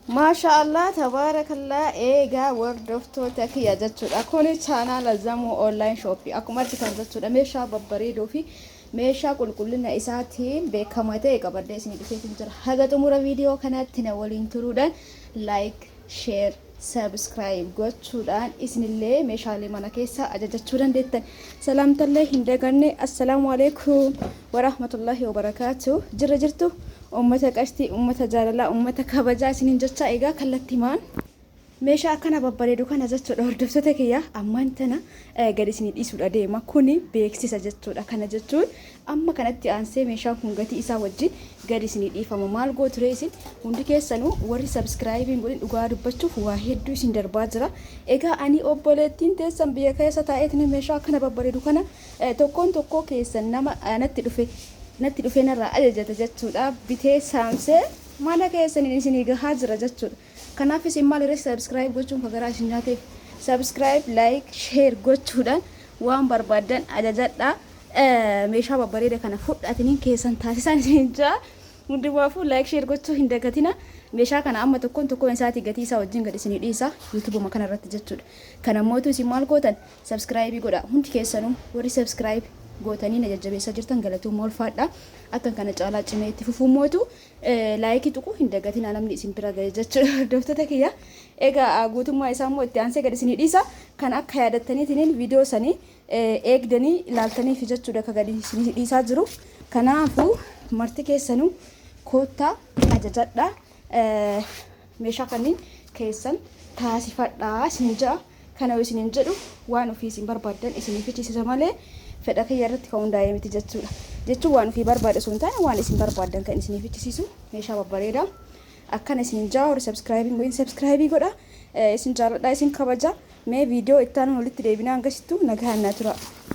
Maashaallah tabarakallah eegaa wardoftoota kiyya jechuudha. Kuni chaanaala Zamuu online shop akkuma argitan jechuudha. Meeshaa babbareedoo fi meeshaa qulqullina isaatiin beekamaa ta'e qabadee isin dhufeetiin jira. Haga xumura viidiyoo kanaatti na waliin turuudhaan like, share, subscribe gochuudhaan isinillee meeshaalee mana keessaa ajajachuu dandeettan. Salaamtallee hin daganne. Assalaamu alaykum wa rahmatullahi wa barakaatuh. Jirra jirtu ummata qashtii, ummata jaalalaa, ummata kabajaa isiniin jecha egaa kallattimaan meeshaa akkana babbareedu kana jechuudha. Hordoftoota kiyya ammaan tana gadi isinii dhiisuudha deema. Kuni beeksisa jechuudha. Kana jechuun amma kanatti aansee meeshaan kun gatii isaa wajjin gadi isinii dhiifama. Maal gootu isin hundi keessanuu warri subscribe godhin dhugaa dubbachuuf waa hedduu isin darbaa jira. Egaa ani obboleettiin teessan biyya keessa taa'eetiin meeshaa akkana babbareedu kana tokkoon tokkoo keessan nama natti dhufe narraa ajajata jechuudha. Bitee saamsee mana keessaniin isinii gahaa jira jechuudha. Kanaaf isin maal irratti subscribe gochuun fagaraa isin nyaateef subscribe, like, share gochuudhaan waan barbaadan ajajadha. Meeshaa babbareeda kana fudhatanii keessan taasisan isin jaa. Hundumaafuu like, share gochuu hin dagatina. Meeshaa kana amma tokkoon isaatii gatii isaa wajjin gad isinii dhiisa YouTube kana irratti jechuudha. Kana mootu isin maal gootan subscribe godha. Hundi keessanuu warri subscribe gootanii na jajjabeessaa jirtan galatuun ulfaadha. Akka kana caalaa cimee itti fufuu mootu laayikii tuquu hin dagatina namni isin bira ga'e jechuudha. Hordoftoota kiyya egaa guutummaa isaa immoo itti aansee gad isinii dhiisa. Kan akka yaadattaniitiin viidiyoo sanii eegdanii ilaaltaniif jechuudha akka gad isinii dhiisaa jiru. Kanaafuu marti keessanuu koottaa ajajadha. Meeshaa kanneen keessan taasifadhaa isin ja'a. Kana isinin jedhu waan ofii isin barbaadan isinii fichisiisa malee fedha kiyya irratti kan hundaa'e miti jechuudha. Jechuun waan ofii barbaada sun taane waan isin barbaadan kan isinii fichisiisu meeshaa babbareeda. Akkana isin jaa hori subscribe godha. Isin jaaladha isin kabaja. Mee viidiyoo itti aanu walitti deebinaa hangasittuu nagaan naa tura.